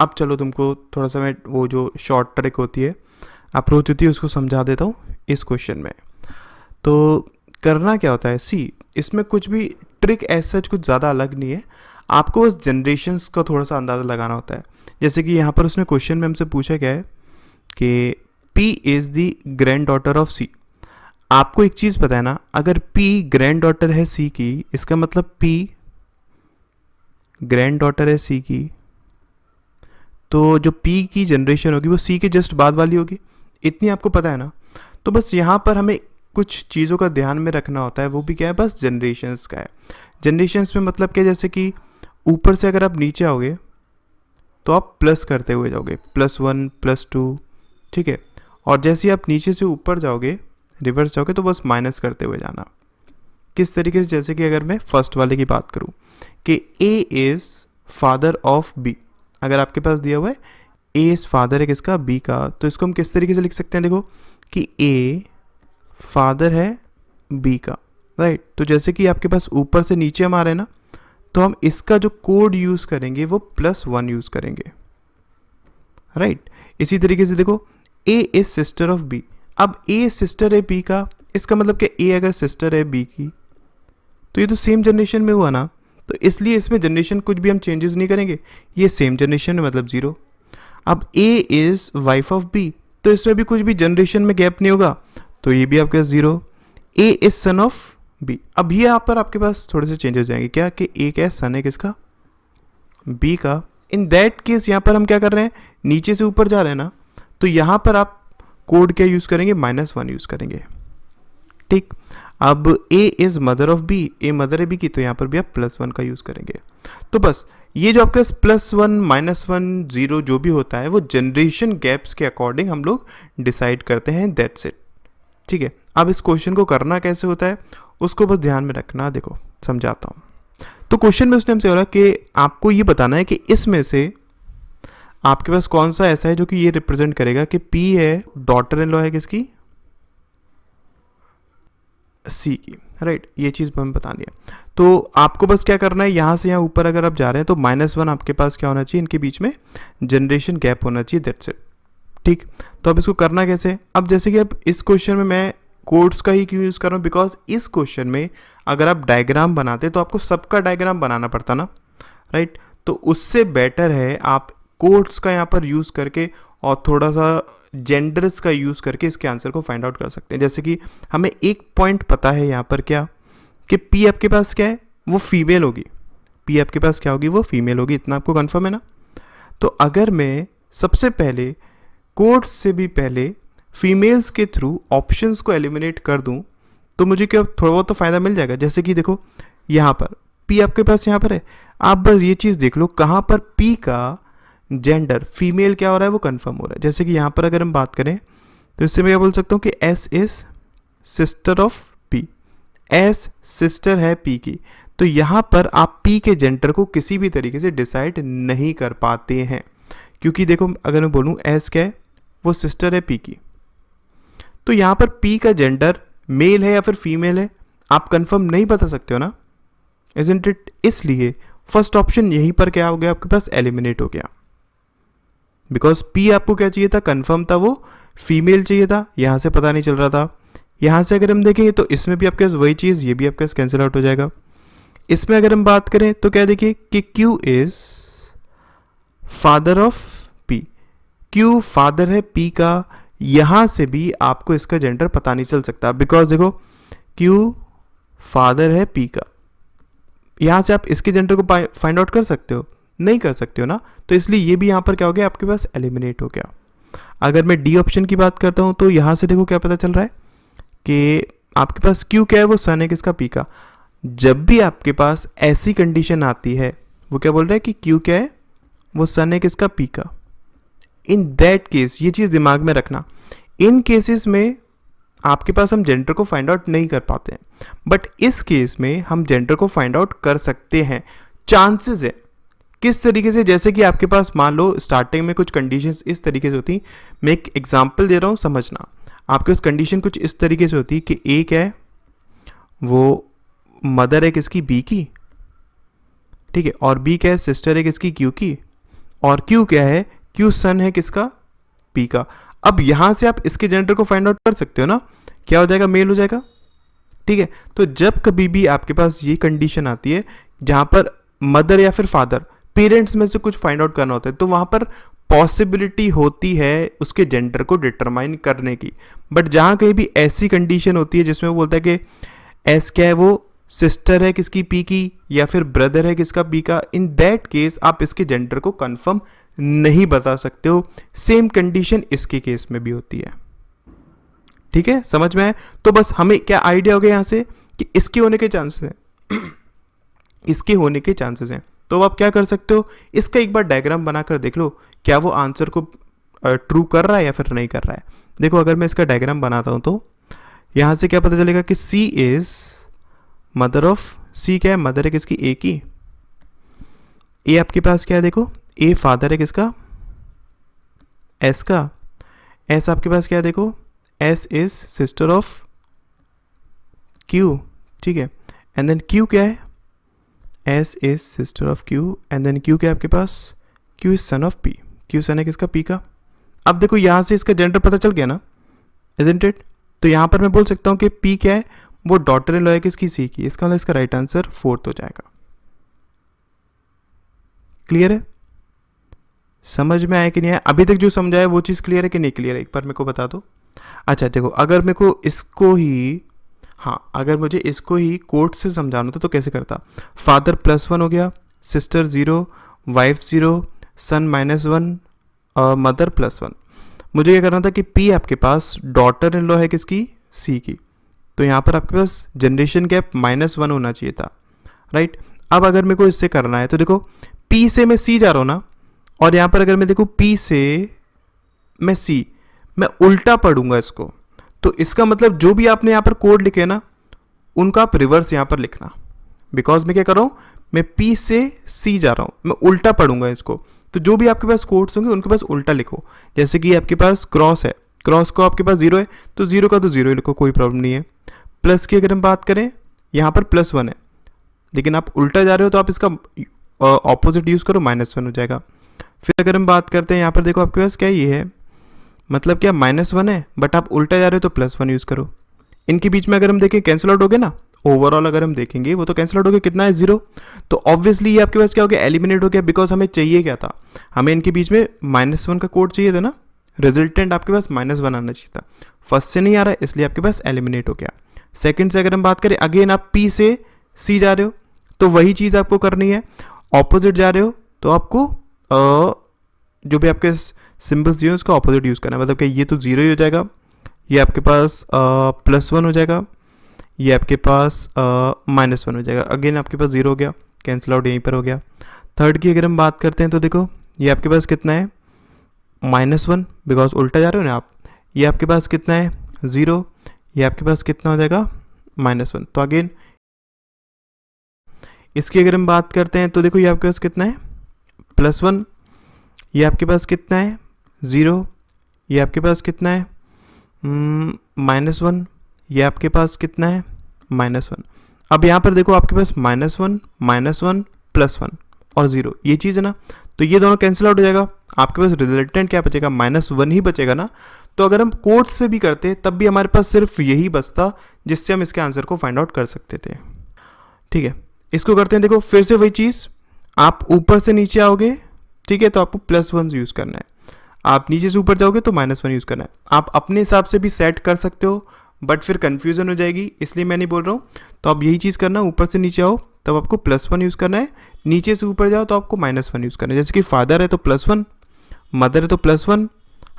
अब चलो तुमको थोड़ा सा मैं वो जो शॉर्ट ट्रिक होती है, अप्रोच होती है, उसको समझा देता हूँ इस क्वेश्चन में। तो करना क्या होता है, सी इसमें कुछ भी ट्रिक ऐसा कुछ ज़्यादा अलग नहीं है, आपको बस जनरेशन्स का थोड़ा सा अंदाज़ा लगाना होता है। जैसे कि यहाँ पर उसने क्वेश्चन में हमसे पूछा क्या है कि P is the grand daughter of C। आपको एक चीज़ पता है ना, अगर P ग्रैंड डॉटर है C की, इसका मतलब P ग्रैंड डॉटर है C की, तो जो P की जनरेशन होगी वो C के जस्ट बाद वाली होगी, इतनी आपको पता है ना। तो बस यहाँ पर हमें कुछ चीज़ों का ध्यान में रखना होता है, वो भी क्या है, बस जनरेशन्स का है। जनरेशन्स में मतलब क्या, जैसे कि ऊपर से अगर आप नीचे आओगे तो आप प्लस करते हुए जाओगे, +1 +2, ठीक है। और जैसे ही आप नीचे से ऊपर जाओगे, रिवर्स जाओगे, तो बस माइनस करते हुए जाना। किस तरीके से, जैसे कि अगर मैं फर्स्ट वाले की बात करूं कि A is father of B, अगर आपके पास दिया हुआ है A इज़ फादर है किसका, B का, तो इसको हम किस तरीके से लिख सकते हैं, देखो कि A फादर है B का, राइट। तो जैसे कि आपके पास ऊपर से नीचे हम आ रहे हैं ना, तो हम इसका जो कोड यूज़ करेंगे वो +1 यूज़ करेंगे, राइट। इसी तरीके से देखो A is sister of B, अब A सिस्टर है B का, इसका मतलब कि A अगर सिस्टर है B की, तो ये तो सेम जनरेशन में हुआ ना, तो इसलिए इसमें जनरेशन कुछ भी हम चेंजेस नहीं करेंगे, ये सेम जनरेशन है, मतलब 0। अब A is wife of B, तो इसमें भी कुछ भी जनरेशन में गैप नहीं होगा, तो ये भी आपके पास 0। A is son of B, अब ये यहाँ पर आपके पास थोड़े से चेंजेस जाएंगे, क्या कि A क्या है, सन है किसका, B का। इन दैट केस यहाँ पर हम क्या कर रहे हैं, नीचे से ऊपर जा रहे हैं ना, तो यहाँ पर आप कोड क्या यूज़ करेंगे, -1 यूज़ करेंगे, ठीक। अब A is mother of B, A mother है B की, तो यहाँ पर भी आप +1 का यूज़ करेंगे। तो बस ये जो आपके पास +1 -1 0 जो भी होता है वो जनरेशन गैप्स के अकॉर्डिंग हम लोग डिसाइड करते हैं, दैट्स इट, ठीक है। अब इस क्वेश्चन को करना कैसे होता है उसको बस ध्यान में रखना, देखो समझाता हूँ। तो क्वेश्चन में उसने हमसे बोला कि आपको ये बताना है कि इसमें से आपके पास कौन सा ऐसा है जो कि ये रिप्रेजेंट करेगा कि P है, डॉटर इन लॉ है किसकी, C की, राइट। ये चीज़ हमें बतानी है। तो आपको बस क्या करना है, यहाँ से यहाँ ऊपर अगर आप जा रहे हैं तो -1 आपके पास क्या होना चाहिए, इनके बीच में जनरेशन गैप होना चाहिए, दैट्स इट, ठीक। तो अब इसको करना कैसे, अब जैसे कि अब इस क्वेश्चन में मैं कोड्स का ही क्यों यूज़ कर रहा हूँ, बिकॉज इस क्वेश्चन में अगर आप डायग्राम बनाते तो आपको सबका डायग्राम बनाना पड़ता ना, राइट। तो उससे बेटर है आप कोड्स का यहाँ पर यूज़ करके और थोड़ा सा जेंडर्स का यूज़ करके इसके आंसर को फाइंड आउट कर सकते हैं। जैसे कि हमें एक पॉइंट पता है यहाँ पर क्या, कि P आपके पास क्या है, वो फीमेल होगी, P आपके पास क्या होगी, वो फीमेल होगी, इतना आपको कंफर्म है ना। तो अगर मैं सबसे पहले कोड्स से भी पहले फीमेल्स के थ्रू ऑप्शंस को एलिमिनेट कर दूं तो मुझे क्या थोड़ा बहुत तो फ़ायदा मिल जाएगा। जैसे कि देखो यहाँ पर P आपके पास यहाँ पर है, आप बस ये चीज़ देख लो कहाँ पर P का जेंडर फीमेल क्या हो रहा है वो कंफर्म हो रहा है। जैसे कि यहाँ पर अगर हम बात करें तो इससे मैं क्या बोल सकता हूँ कि S is sister of P, S sister है P की, तो यहाँ पर आप P के जेंडर को किसी भी तरीके से डिसाइड नहीं कर पाते हैं, क्योंकि देखो अगर मैं बोलूँ S क्या है, वो सिस्टर है P की, तो यहाँ पर P का जेंडर मेल है या फिर फीमेल है आप कंफर्म नहीं बता सकते हो ना, इजंट इट। इसलिए फर्स्ट ऑप्शन यहीं पर क्या हो गया, आपके पास एलिमिनेट हो गया, बिकॉज P आपको क्या चाहिए था, कंफर्म था, वो फीमेल चाहिए था, यहाँ से पता नहीं चल रहा था। यहाँ से अगर हम देखें तो इसमें भी आपके पास वही चीज़, ये भी आपके पास कैंसिल आउट हो जाएगा। इसमें अगर हम बात करें तो क्या देखिए कि Q is father of P, Q father है P का, यहाँ से भी आपको इसका जेंडर पता नहीं चल सकता, बिकॉज देखो Q फादर है P का, यहाँ से आप इसके जेंडर को फाइंड आउट कर सकते हो, नहीं कर सकते हो ना, तो इसलिए ये भी यहाँ पर क्या हो गया, आपके पास एलिमिनेट हो गया। अगर मैं डी ऑप्शन की बात करता हूँ तो यहाँ से देखो क्या पता चल रहा है कि आपके पास Q क्या है, वो सन है किसका, P का। जब भी आपके पास ऐसी कंडीशन आती है, वो क्या बोल रहा है कि Q क्या है, वो सन है किसका, P का। इन दैट केस ये चीज़ दिमाग में रखना, इन केसेस में आपके पास हम जेंडर को फाइंड आउट नहीं कर पाते हैं, बट इस केस में हम जेंडर को फाइंड आउट कर सकते हैं, चांसेस है। किस तरीके से, जैसे कि आपके पास मान लो स्टार्टिंग में कुछ कंडीशंस इस तरीके से होती, मैं एक एग्जांपल दे रहा हूँ समझना। आपके पास कंडीशन कुछ इस तरीके से होती कि A क्या है, वो मदर है किसकी, B की, ठीक है, और B क्या है, सिस्टर है किसकी, Q की, और Q क्या है, Q सन है किसका, P का। अब यहाँ से आप इसके जेंडर को फाइंड आउट कर सकते हो ना, क्या हो जाएगा, मेल हो जाएगा। ठीक है, तो जब कभी भी आपके पास ये कंडीशन आती है जहाँ पर मदर या फिर फादर, पेरेंट्स में से कुछ फाइंड आउट करना होता है, तो वहाँ पर पॉसिबिलिटी होती है उसके जेंडर को डिटरमाइन करने की। बट जहाँ कहीं भी ऐसी कंडीशन होती है जिसमें वो बोलता है कि एस क्या है, वो सिस्टर है किसकी, पी की, या फिर ब्रदर है किसका, पी का, इन दैट केस आप इसके जेंडर को कंफर्म नहीं बता सकते हो। सेम कंडीशन इसके केस में भी होती है। ठीक है, समझ में आए? तो बस हमें क्या आइडिया हो गया यहाँ से कि इसके होने के चांसेस हैं इसके होने के चांसेस हैं। तो आप क्या कर सकते हो, इसका एक बार डायग्राम बनाकर देख लो, क्या वो आंसर को ट्रू कर रहा है या फिर नहीं कर रहा है। देखो, अगर मैं इसका डायग्राम बनाता हूँ तो यहाँ से क्या पता चलेगा कि C is mother of, C क्या है, मदर है किसकी, A की। A आपके पास क्या है, देखो A फादर है किसका, S का। S आपके पास क्या है, देखो S is sister of Q। ठीक है, एंड देन Q क्या है, S is sister of Q, and then Q क्या है आपके पास, Q is son of P। Q son है किसका, P का। अब देखो यहाँ से इसका जेंडर पता चल गया ना, इजंट इट। तो यहाँ पर मैं बोल सकता हूँ कि P क्या है, वो डॉटर इन लॉ है किसकी, C की। इसका मतलब इसका राइट आंसर 4th हो जाएगा। क्लियर है, समझ में आया कि नहीं आया? अभी तक जो समझाया वो चीज़ क्लियर है कि नहीं क्लियर है, एक बार मेरे को बता दो। अच्छा देखो, अगर मेरे को इसको ही, हाँ अगर मुझे इसको ही कोट से समझाना था तो कैसे करता, फादर +1 हो गया, सिस्टर 0, वाइफ 0, सन -1, मदर +1। मुझे क्या करना था कि P आपके पास डॉटर इन लॉ है किसकी, C की। तो यहाँ पर आपके पास जनरेशन गैप -1 होना चाहिए था, राइट। अब अगर मेरे को इससे करना है तो देखो, P से मैं C जा रहा हूँ ना, और यहाँ पर अगर मैं देखूँ P से मैं C, मैं उल्टा पढ़ूंगा इसको। तो इसका मतलब जो भी आपने यहाँ पर कोड लिखे ना, उनका आप रिवर्स यहाँ पर लिखना। बिकॉज मैं क्या कर रहा हूँ, मैं P से C जा रहा हूँ, मैं उल्टा पढ़ूंगा इसको। तो जो भी आपके पास कोड्स होंगे उनके पास उल्टा लिखो। जैसे कि आपके पास क्रॉस है, क्रॉस को आपके पास 0 है तो 0 का तो 0 ही लिखो, कोई प्रॉब्लम नहीं है। प्लस की अगर हम बात करें, यहाँ पर +1 है, लेकिन आप उल्टा जा रहे हो तो आप इसका ऑपोजिट यूज़ करो, -1 हो जाएगा। फिर अगर हम बात करते हैं, यहाँ पर देखो आपके पास क्या ये है, मतलब क्या -1 है, बट आप उल्टा जा रहे हो तो +1 यूज़ करो। इनके बीच में अगर हम देखें कैंसिल आउट हो गया ना, ओवरऑल अगर हम देखेंगे वो तो कैंसिल आउट हो गया, कितना है 0। तो ऑब्वियसली ये आपके पास क्या हो गया, एलिमिनेट हो गया। बिकॉज हमें चाहिए क्या था, हमें इनके बीच में -1 का कोड चाहिए था ना, रिजल्टेंट आपके पास -1 आना चाहिए था। फर्स्ट से नहीं आ रहा है इसलिए आपके पास एलिमिनेट हो गया। सेकंड से अगर हम बात करें, अगेन आप P से C जा रहे हो तो वही चीज़ आपको करनी है। ऑपोजिट जा रहे हो तो आपको जो भी आपके सिम्बल्स दिए उसका ऑपोजिट यूज़ करना है। मतलब कि ये तो 0 ही हो जाएगा, ये आपके पास +1 हो जाएगा, ये आपके पास -1 हो जाएगा। अगेन आपके पास 0 हो गया, कैंसिल आउट यहीं पर हो गया। थर्ड की अगर हम बात करते हैं तो देखो, ये आपके पास कितना है, -1, बिकॉज उल्टा जा रहे हो ना आप। ये आपके पास कितना है, 0, ये आपके पास कितना हो जाएगा, -1। तो अगेन इसकी अगर हम बात करते हैं तो देखो, ये आपके पास कितना है, +1, ये आपके पास कितना है, 0, ये आपके पास कितना है, -1, ये आपके पास कितना है, -1। अब यहाँ पर देखो आपके पास -1, -1, +1 और 0, ये चीज़ है ना। तो ये दोनों कैंसिल आउट हो जाएगा, आपके पास रिजल्टेंट क्या बचेगा, -1 ही बचेगा ना। तो अगर हम कोड से भी करते तब भी हमारे पास सिर्फ यही बचता जिससे हम इसके आंसर को फाइंड आउट कर सकते थे। ठीक है, इसको करते हैं। देखो फिर से वही चीज़, आप ऊपर से नीचे आओगे, ठीक है, तो आपको +1 यूज़ करना है। आप नीचे से ऊपर जाओगे तो -1 यूज़ करना है। आप अपने हिसाब से भी सेट कर सकते हो, बट फिर कन्फ्यूज़न हो जाएगी, इसलिए मैं नहीं बोल रहा हूँ। तो आप यही चीज़ करना, ऊपर से नीचे आओ तब आपको +1 यूज़ करना है, नीचे से ऊपर जाओ तो आपको -1 यूज़ करना है। जैसे कि फादर है तो +1, मदर है तो +1,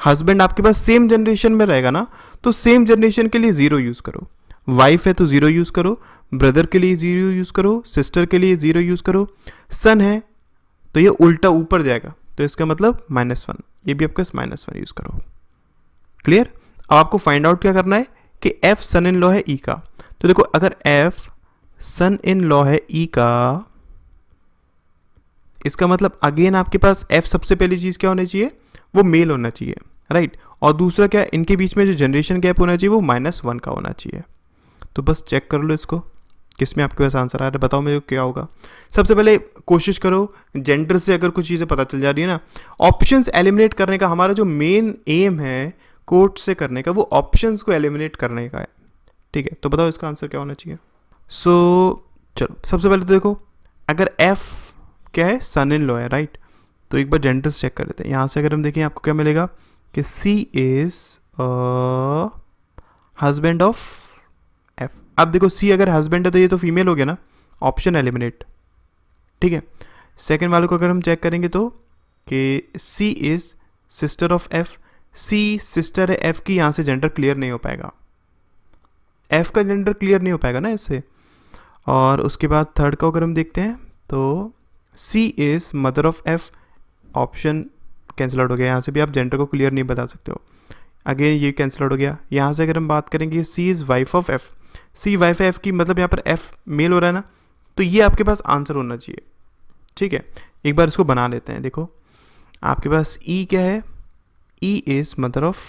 हस्बैंड आपके पास सेम जनरेशन में रहेगा ना, तो सेम जनरेशन के लिए 0 यूज़ करो। वाइफ है तो 0 यूज़ करो, ब्रदर के लिए 0 यूज़ करो, सिस्टर के लिए 0 यूज़ करो, सन है तो ये उल्टा ऊपर जाएगा, तो इसका मतलब -1, ये भी आपके पास -1 यूज़ करो। क्लियर। अब आपको फाइंड आउट क्या करना है कि F सन इन लॉ है E का। तो देखो, अगर F सन इन लॉ है E का, इसका मतलब अगेन आपके पास F सबसे पहली चीज़ क्या होनी चाहिए, वो मेल होना चाहिए, राइट। और दूसरा क्या, इनके बीच में जो जनरेशन गैप होना चाहिए वो -1 का होना चाहिए। तो बस चेक कर लो इसको, किस में आपके पास आंसर आ रहा है, बताओ मेरे को क्या होगा। सबसे पहले कोशिश करो जेंडर से अगर कुछ चीज़ें पता चल जा रही है ना, ऑप्शंस एलिमिनेट करने का हमारा जो मेन एम है कोड से करने का, वो ऑप्शंस को एलिमिनेट करने का है। ठीक है, तो बताओ इसका आंसर क्या होना चाहिए। चलो सबसे पहले तो देखो, अगर एफ क्या है, सन इन लॉ है, राइट, तो एक बार जेंडर से चेक कर लेते हैं। यहाँ से अगर हम देखें आपको क्या मिलेगा कि C is husband of F. अब देखो सी अगर हस्बैंड है तो ये तो फीमेल हो गया ना, ऑप्शन एलिमिनेट। ठीक है, सेकेंड वाले को अगर हम चेक करेंगे तो कि C is sister of F, C sister है एफ की, यहाँ से जेंडर क्लियर नहीं हो पाएगा, एफ का जेंडर क्लियर नहीं हो पाएगा ना इससे। और उसके बाद थर्ड का अगर हम देखते हैं तो C is mother of F, option cancel out हो गया, यहाँ से भी आप जेंडर को क्लियर नहीं बता सकते हो, अगेन ये कैंसिल आउट हो गया। यहाँ से अगर हम बात करेंगे C is wife of F, C wife F की, मतलब यहाँ पर एफ मेल हो रहा है ना, तो ये आपके पास आंसर होना चाहिए। ठीक है, एक बार इसको बना लेते हैं। देखो आपके पास ई क्या है, E is mother of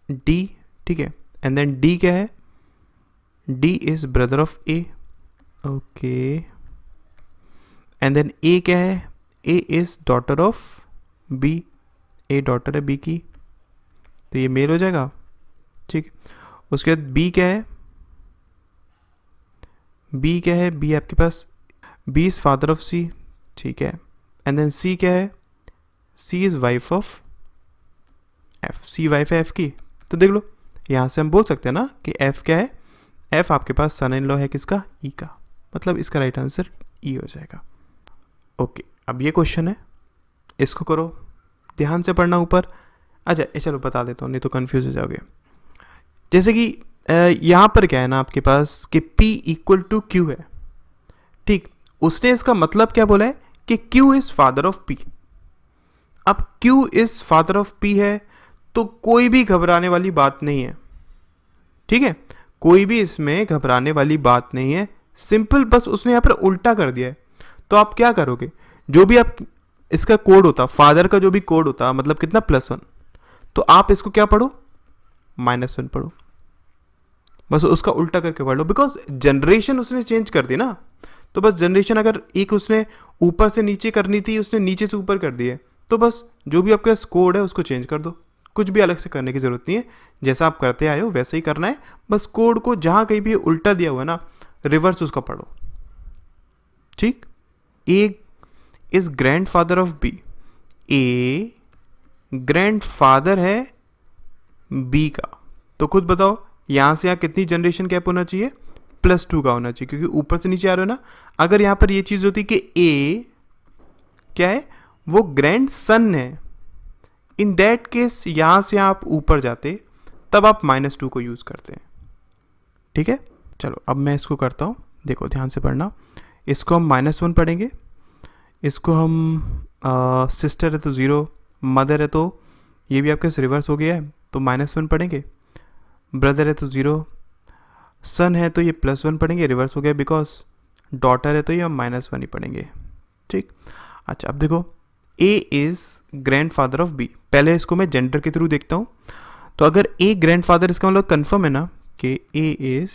D, ठीक है, एंड देन डी क्या है, D is brother of A, okay, and then A क्या है, A is daughter of B, A daughter है बी की, तो ये मेल हो जाएगा। ठीक, उसके बाद बी क्या है, बी क्या है, बी आपके पास B is father of C, ठीक है, एंड देन सी क्या है, C is wife of F, C wife है एफ की, तो देख लो यहाँ से हम बोल सकते हैं ना कि एफ क्या है, एफ आपके पास सन इन लॉ है किसका, ई का, मतलब इसका राइट आंसर ई हो जाएगा। ओके, अब ये क्वेश्चन है, इसको करो ध्यान से पढ़ना ऊपर। अच्छा चलो बता देता हूँ, नहीं तो कंफ्यूज हो जाओगे। जैसे कि यहाँ पर क्या है ना आपके पास कि P इक्वल टू Q है, ठीक, उसने इसका मतलब क्या बोला है कि Q is father of P। अब Q is father of P है तो कोई भी घबराने वाली बात नहीं है, ठीक है, कोई भी इसमें घबराने वाली बात नहीं है, सिंपल बस उसने यहाँ पर उल्टा कर दिया है। तो आप क्या करोगे, जो भी आप इसका कोड होता, फादर का जो भी कोड होता, मतलब कितना +1, तो आप इसको क्या पढ़ो, -1 पढ़ो, बस उसका उल्टा करके पढ़ लो, बिकॉज जनरेशन उसने चेंज कर दी ना, तो बस जनरेशन अगर एक उसने ऊपर से नीचे करनी थी, उसने नीचे से ऊपर कर दी है, तो बस जो भी आपके पास कोड है उसको चेंज कर दो, कुछ भी अलग से करने की जरूरत नहीं है, जैसा आप करते आए हो वैसे ही करना है, बस कोड को जहाँ कहीं भी उल्टा दिया हुआ है ना, रिवर्स उसका पढ़ो। ठीक, A is grand father of B, A grandfather है बी का, तो खुद बताओ यहाँ से यहाँ कितनी जनरेशन गैप होना चाहिए, +2 का होना चाहिए, क्योंकि ऊपर से नीचे आ रहे हो ना। अगर यहाँ पर ये चीज़ होती कि ए क्या है, वो ग्रैंड सन है, इन दैट केस यहाँ से आप ऊपर जाते, तब आप -2 को यूज़ करते हैं। ठीक है, चलो अब मैं इसको करता हूँ, देखो ध्यान से पढ़ना, इसको हम -1 पढ़ेंगे, इसको हम सिस्टर है तो 0, मदर है तो ये भी आपके रिवर्स हो गया है तो -1 पढ़ेंगे, ब्रदर है तो 0, सन है तो ये +1 पढ़ेंगे, रिवर्स हो गया, बिकॉज डॉटर है तो ये हम -1 ही पढ़ेंगे। ठीक, अच्छा अब देखो A is grand father of B, पहले इसको मैं जेंडर के थ्रू देखता हूँ, तो अगर ए ग्रैंड फादर, इसका मतलब कन्फर्म है ना कि A is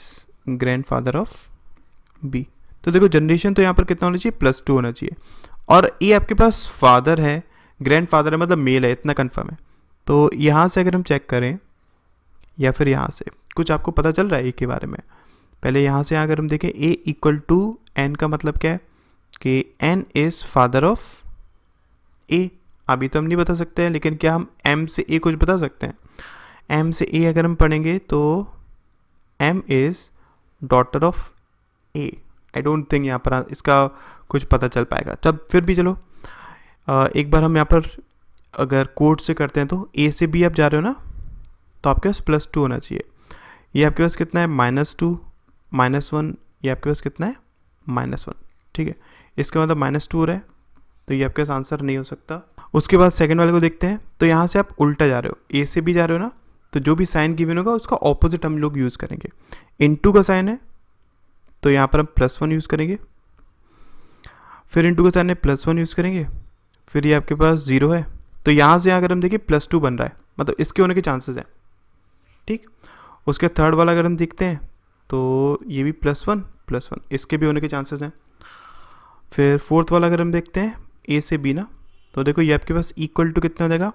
grand father of B, तो देखो जनरेशन तो यहाँ पर कितना होना चाहिए, +2 होना चाहिए, और ए आपके पास फादर है, ग्रैंड फादर है, मतलब मेल है, इतना कन्फर्म है। तो यहाँ से अगर हम चेक करें या फिर यहाँ से कुछ आपको पता चल रहा है ए के बारे में, पहले यहाँ से अगर हम देखें ए इक्वल टू एन का मतलब क्या है कि एन इज़ फादर ऑफ ए, अभी तो हम नहीं बता सकते हैं, लेकिन क्या हम एम से ए कुछ बता सकते हैं, एम से ए अगर हम पढ़ेंगे तो M is daughter of A, I don't think यहाँ पर इसका कुछ पता चल पाएगा, तब फिर भी चलो एक बार हम यहाँ पर अगर कोड से करते हैं तो ए से बी आप जा रहे हो ना, तो आपके पास +2 होना चाहिए, ये आपके पास कितना है, -2 -1, ये आपके पास कितना है, -1, ठीक है, इसका मतलब -2 हो रहा है, तो ये आपके पास आंसर नहीं हो सकता। उसके बाद सेकंड वाले को देखते हैं, तो यहाँ से आप उल्टा जा रहे हो, ए से बी जा रहे हो ना, तो जो भी साइन गिवन होगा उसका ऑपोजिट हम लोग यूज़ करेंगे, इनटू का साइन है तो यहाँ पर हम +1 यूज़ करेंगे, फिर इनटू का साइन है +1 यूज़ करेंगे, फिर ये आपके पास 0 है, तो यहाँ से अगर हम देखिए +2 बन रहा है, मतलब इसके होने के चांसेस हैं। ठीक, उसके थर्ड वाला अगर हम देखते हैं तो ये भी +1, इसके भी होने के चांसेस हैं। फिर फोर्थ वाला अगर हम देखते हैं ए से बी ना, तो देखो ये आपके पास इक्वल टू कितना हो जाएगा,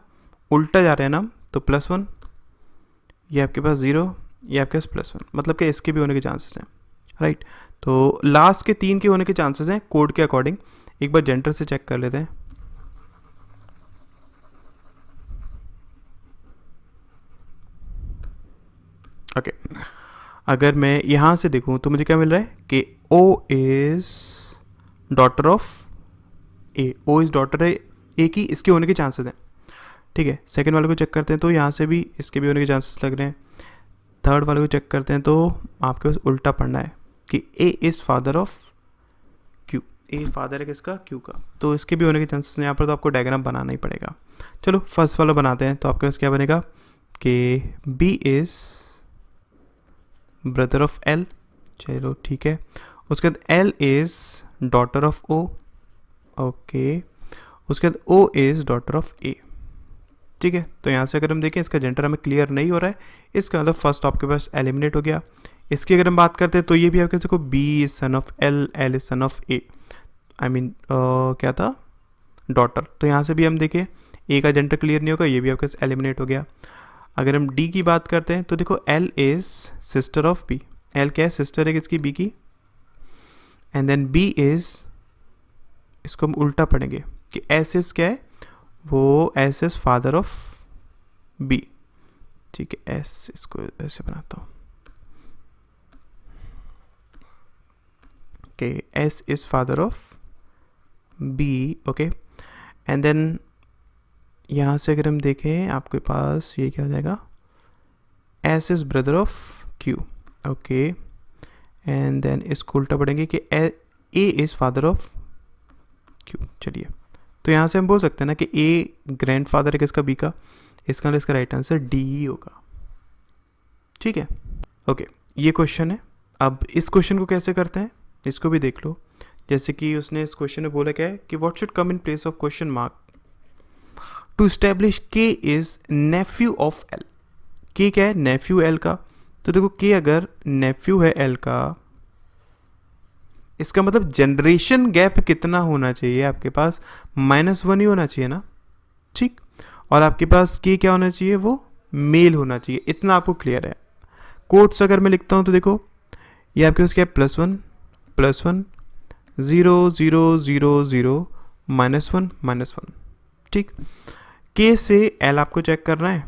उल्टा जा रहे हैं ना, तो +1, ये आपके पास 0, ये आपके पास +1, मतलब कि इसके भी होने के चांसेस हैं, राइट। तो लास्ट के 3 के होने के चांसेस हैं कोड के अकॉर्डिंग। एक बार जेंडर से चेक कर लेते हैं। ओके, अगर मैं यहाँ से देखूँ तो मुझे क्या मिल रहा है कि O is daughter of A, O is daughter है ए की, इसके होने के चांसेस हैं, ठीक है। सेकंड वाले को चेक करते हैं तो यहाँ से भी इसके भी होने के चांसेस लग रहे हैं। थर्ड वाले को चेक करते हैं तो आपके पास उल्टा पढ़ना है कि A is father of Q, a father है किसका, क्यू का, तो इसके भी होने के चांसेस हैं। यहाँ पर तो आपको डायग्राम बनाना ही पड़ेगा। चलो फर्स्ट वाला बनाते हैं। तो आपके पास क्या बनेगा कि B is brother of L, चलो ठीक है। उसके बाद L is daughter of O, okay. उसके बाद O is daughter of A, ठीक है। तो यहाँ से अगर हम देखें इसका जेंडर हमें क्लियर नहीं हो रहा है, इसका मतलब फर्स्ट आपके पास एलिमिनेट हो गया। इसकी अगर हम बात करते हैं तो ये भी आपके देखो B is son of L, L is son of A, I mean क्या था, डॉटर। तो यहाँ से भी हम देखें ए का जेंडर क्लियर नहीं होगा, ये भी आपके पास एलिमिनेट हो गया। अगर हम डी की बात करते हैं तो देखो L is sister of B, L क्या है, सिस्टर है किसकी, बी की। एंड देन बी इज, इसको हम उल्टा पढ़ेंगे कि एस इज क्या है, वो S is father of B, ठीक है। एस इसको ऐसे बनाता हूँ कि S is father of B, okay. And then यहाँ से अगर हम देखें आपके पास ये क्या हो जाएगा, S is brother of Q, okay. And then इसको उल्टा पढ़ेंगे कि A is father of Q. चलिए, तो यहाँ से हम बोल सकते हैं ना कि ए ग्रैंडफादर है किसका, बी का, इसका इसका राइट आंसर डी ही होगा, ठीक है। ओके, ये क्वेश्चन है। अब इस क्वेश्चन को कैसे करते हैं इसको भी देख लो। जैसे कि उसने इस क्वेश्चन में बोला क्या है कि what should come in place of question mark to establish K is nephew of L. K क्या है, नेफ्यू एल का। तो देखो के अगर नेफ्यू है एल का, इसका मतलब जनरेशन गैप कितना होना चाहिए आपके पास, -1 ही होना चाहिए ना, ठीक। और आपके पास के क्या होना चाहिए, वो मेल होना चाहिए, इतना आपको क्लियर है। कोट्स अगर मैं लिखता हूँ तो देखो ये आपके पास क्या है, +1 +1 0 0 0 0 -1 -1, ठीक। के से एल आपको चेक करना है,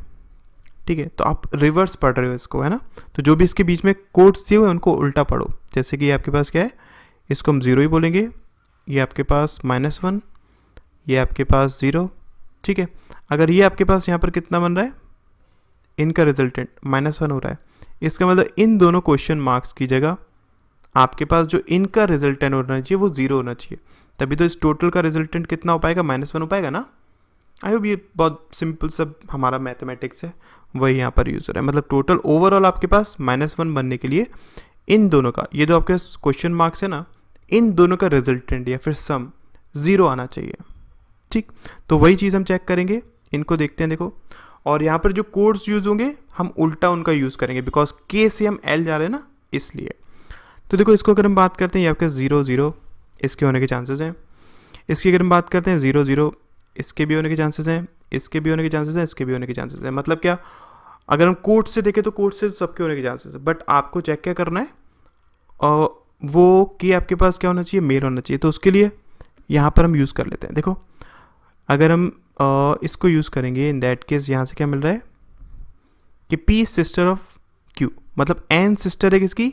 ठीक है। तो आप रिवर्स पढ़ रहे हो इसको, है ना। तो जो भी इसके बीच में कोट्स दिए हुए हैं उनको उल्टा पढ़ो। जैसे कि ये आपके पास क्या है, इसको हम 0 ही बोलेंगे, ये आपके पास -1, ये आपके पास 0, ठीक है। अगर ये आपके पास यहाँ पर कितना बन रहा है, इनका रिजल्टेंट -1 हो रहा है, इसका मतलब इन दोनों क्वेश्चन मार्क्स की जगह आपके पास जो इनका रिजल्टेंट होना चाहिए वो 0 होना चाहिए, तभी तो इस टोटल का रिजल्टेंट कितना हो पाएगा, -1 हो पाएगा ना। आई होप ये बहुत सिंपल सब हमारा मैथमेटिक्स है, वही यहाँ पर यूज़ हो रहा है। मतलब टोटल ओवरऑल आपके पास -1 बनने के लिए इन दोनों का, ये जो आपके क्वेश्चन मार्क्स है ना, इन दोनों का रिजल्टेंट या फिर सम 0 आना चाहिए, ठीक। तो वही चीज़ हम चेक करेंगे, इनको देखते हैं देखो। और यहाँ पर जो कोड्स यूज़ होंगे हम उल्टा उनका यूज़ करेंगे, बिकॉज के से हम एल जा रहे हैं ना, इसलिए। तो देखो इसको अगर हम बात करते हैं, ये आपके 0 0 इसके होने के चांसेस हैं। इसकी अगर हम बात करते हैं 0 0, इसके भी होने के चांसेस हैं, इसके भी होने के चांसेस हैं, इसके भी होने के चांसेस हैं। मतलब क्या, अगर हम कोड से देखें तो कोड से सबके होने के चांसेस है, बट आपको चेक क्या करना है, और वो कि आपके पास क्या होना चाहिए, मेल होना चाहिए। तो उसके लिए यहाँ पर हम यूज़ कर लेते हैं। देखो अगर हम इसको यूज़ करेंगे, इन दैट केस यहाँ से क्या मिल रहा है कि पी सिस्टर ऑफ क्यू, मतलब एन सिस्टर है किसकी,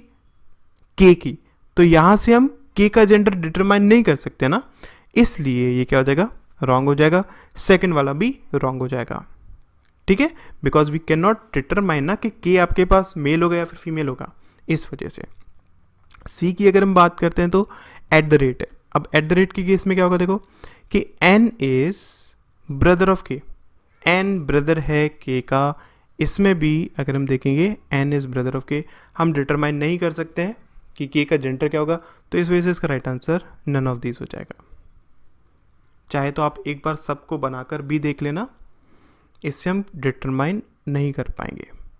के की। तो यहाँ से हम के का जेंडर डिटरमाइन नहीं कर सकते ना, इसलिए ये क्या हो जाएगा, रॉन्ग हो जाएगा। सेकंड वाला भी रॉन्ग हो जाएगा, ठीक है, because we can not determine ना कि के आपके पास मेल होगा या फिर फीमेल होगा, इस वजह से। सी की अगर हम बात करते हैं तो @ है। अब @ की केस में क्या होगा, देखो कि एन इज ब्रदर ऑफ के, एन ब्रदर है के का। इसमें भी अगर हम देखेंगे एन इज ब्रदर ऑफ के, हम डिटरमाइन नहीं कर सकते हैं कि के का जेंडर क्या होगा, तो इस वजह से इसका right answer none of these हो जाएगा। चाहे तो आप एक बार सबको बनाकर भी देख लेना, इससे हम डिटरमाइन नहीं कर पाएंगे।